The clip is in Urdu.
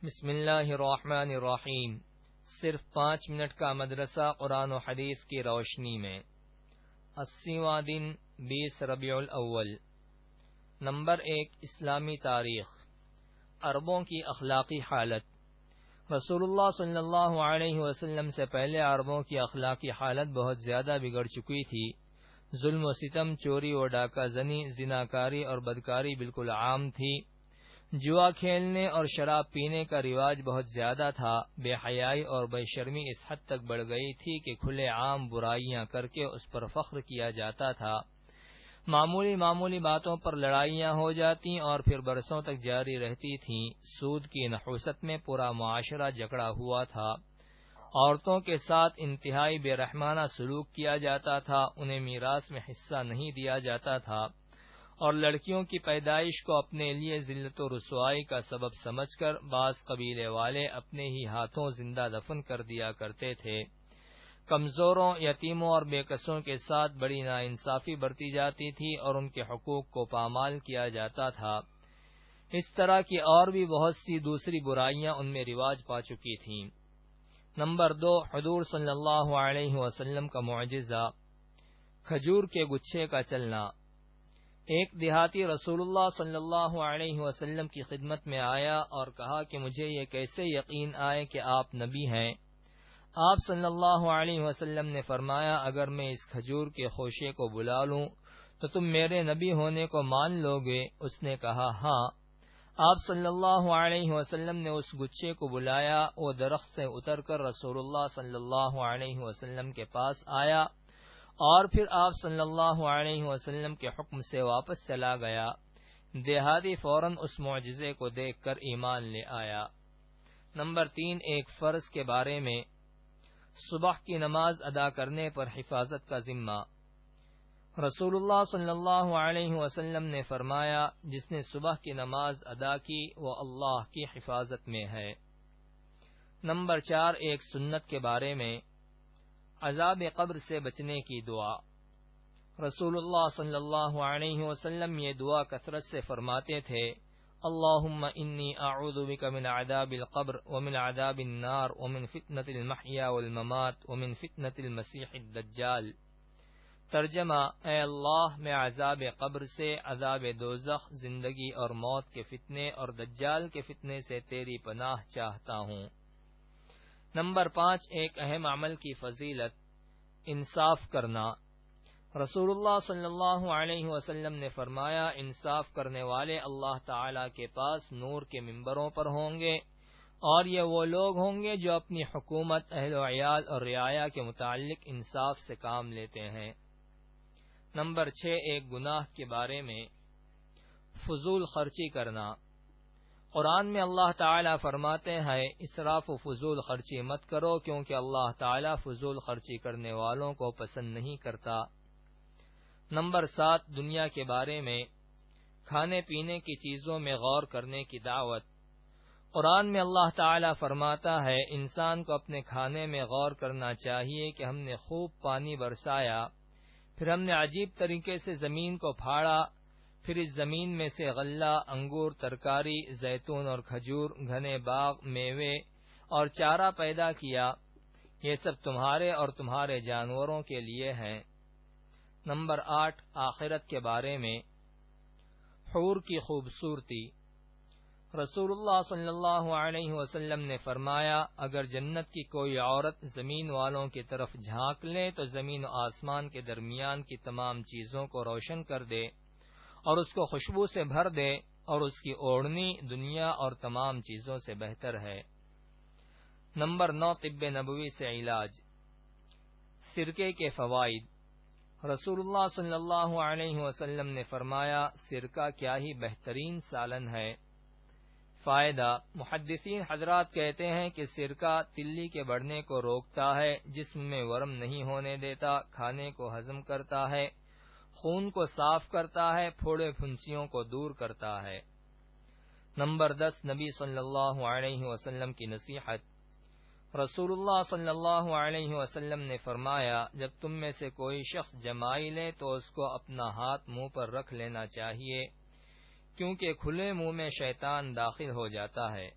بسم اللہ الرحمن الرحیم۔ صرف 5 منٹ کا مدرسہ قرآن و حدیث کی روشنی میں 80واں دن 20 ربیع الاول۔ نمبر 1، اسلامی تاریخ۔ عربوں کی اخلاقی حالت۔ رسول اللہ صلی اللہ علیہ وسلم سے پہلے عربوں کی اخلاقی حالت بہت زیادہ بگڑ چکی تھی۔ ظلم و ستم، چوری و ڈاکہ زنی، زناکاری اور بدکاری بالکل عام تھی۔ جوا کھیلنے اور شراب پینے کا رواج بہت زیادہ تھا۔ بے حیائی اور بے شرمی اس حد تک بڑھ گئی تھی کہ کھلے عام برائیاں کر کے اس پر فخر کیا جاتا تھا۔ معمولی باتوں پر لڑائیاں ہو جاتی اور پھر برسوں تک جاری رہتی تھیں۔ سود کی نحوست میں پورا معاشرہ جکڑا ہوا تھا۔ عورتوں کے ساتھ انتہائی بے رحمانہ سلوک کیا جاتا تھا، انہیں میراث میں حصہ نہیں دیا جاتا تھا، اور لڑکیوں کی پیدائش کو اپنے لیے ذلت و رسوائی کا سبب سمجھ کر بعض قبیلے والے اپنے ہی ہاتھوں زندہ دفن کر دیا کرتے تھے۔ کمزوروں، یتیموں اور بے کسوں کے ساتھ بڑی ناانصافی برتی جاتی تھی اور ان کے حقوق کو پامال کیا جاتا تھا۔ اس طرح کی اور بھی بہت سی دوسری برائیاں ان میں رواج پا چکی تھیں۔ نمبر 2، حضور صلی اللہ علیہ وسلم کا معجزہ، کھجور کے گچھے کا چلنا۔ ایک دیہاتی رسول اللہ صلی اللہ علیہ وسلم کی خدمت میں آیا اور کہا کہ مجھے یہ کیسے یقین آئے کہ آپ نبی ہیں؟ آپ صلی اللہ علیہ وسلم نے فرمایا، اگر میں اس کھجور کے خوشے کو بلا لوں تو تم میرے نبی ہونے کو مان لو گے؟ اس نے کہا ہاں۔ آپ صلی اللہ علیہ وسلم نے اس گچھے کو بلایا، وہ درخت سے اتر کر رسول اللہ صلی اللہ علیہ وسلم کے پاس آیا اور پھر آپ صلی اللہ علیہ وسلم کے حکم سے واپس چلا گیا۔ دیہاتی فوراً اس معجزے کو دیکھ کر ایمان لے آیا۔ نمبر 3، ایک فرض کے بارے میں، صبح کی نماز ادا کرنے پر حفاظت کا ذمہ۔ رسول اللہ صلی اللہ علیہ وسلم نے فرمایا، جس نے صبح کی نماز ادا کی وہ اللہ کی حفاظت میں ہے۔ نمبر 4، ایک سنت کے بارے میں، عذاب قبر سے بچنے کی دعا۔ رسول اللہ صلی اللہ علیہ وسلم یہ دعا کثرت سے فرماتے تھے، اللہم انی اعوذ بک من عذاب القبر ومن عذاب النار ومن فتنة المحیا والممات ومن فتنة المسیح الدجال۔ ترجمہ، اے اللہ، میں عذاب قبر سے، عذاب دوزخ، زندگی اور موت کے فتنے اور دجال کے فتنے سے تیری پناہ چاہتا ہوں۔ نمبر 5، ایک اہم عمل کی فضیلت، انصاف کرنا۔ رسول اللہ صلی اللہ علیہ وسلم نے فرمایا، انصاف کرنے والے اللہ تعالی کے پاس نور کے ممبروں پر ہوں گے، اور یہ وہ لوگ ہوں گے جو اپنی حکومت، اہل و عیال اور رعایا کے متعلق انصاف سے کام لیتے ہیں۔ نمبر 6، ایک گناہ کے بارے میں، فضول خرچی کرنا۔ قرآن میں اللہ تعالیٰ فرماتے ہیں، اسراف و فضول خرچی مت کرو کیونکہ اللہ تعالیٰ فضول خرچی کرنے والوں کو پسند نہیں کرتا۔ نمبر 7، دنیا کے بارے میں، کھانے پینے کی چیزوں میں غور کرنے کی دعوت۔ قرآن میں اللہ تعالیٰ فرماتا ہے، انسان کو اپنے کھانے میں غور کرنا چاہیے کہ ہم نے خوب پانی برسایا، پھر ہم نے عجیب طریقے سے زمین کو پھاڑا، پھر اس زمین میں سے غلہ، انگور، ترکاری، زیتون اور کھجور، گھنے باغ، میوے اور چارہ پیدا کیا، یہ سب تمہارے اور تمہارے جانوروں کے لیے ہیں۔ نمبر 8، آخرت کے بارے میں، حور کی خوبصورتی۔ رسول اللہ صلی اللہ علیہ وسلم نے فرمایا، اگر جنت کی کوئی عورت زمین والوں کی طرف جھانک لے تو زمین و آسمان کے درمیان کی تمام چیزوں کو روشن کر دے اور اس کو خوشبو سے بھر دے، اور اس کی اوڑھنی دنیا اور تمام چیزوں سے بہتر ہے۔ نمبر 9، طب نبوی سے علاج، سرکے کے فوائد۔ رسول اللہ صلی اللہ علیہ وسلم نے فرمایا، سرکہ کیا ہی بہترین سالن ہے۔ فائدہ، محدثین حضرات کہتے ہیں کہ سرکہ تلی کے بڑھنے کو روکتا ہے، جسم میں ورم نہیں ہونے دیتا، کھانے کو ہضم کرتا ہے، خون کو صاف کرتا ہے، پھوڑے پھنسیوں کو دور کرتا ہے۔ نمبر 10، نبی صلی اللہ علیہ وسلم کی نصیحت۔ رسول اللہ صلی اللہ علیہ وسلم نے فرمایا، جب تم میں سے کوئی شخص جمائی لے تو اس کو اپنا ہاتھ منہ پر رکھ لینا چاہیے، کیونکہ کھلے منہ میں شیطان داخل ہو جاتا ہے۔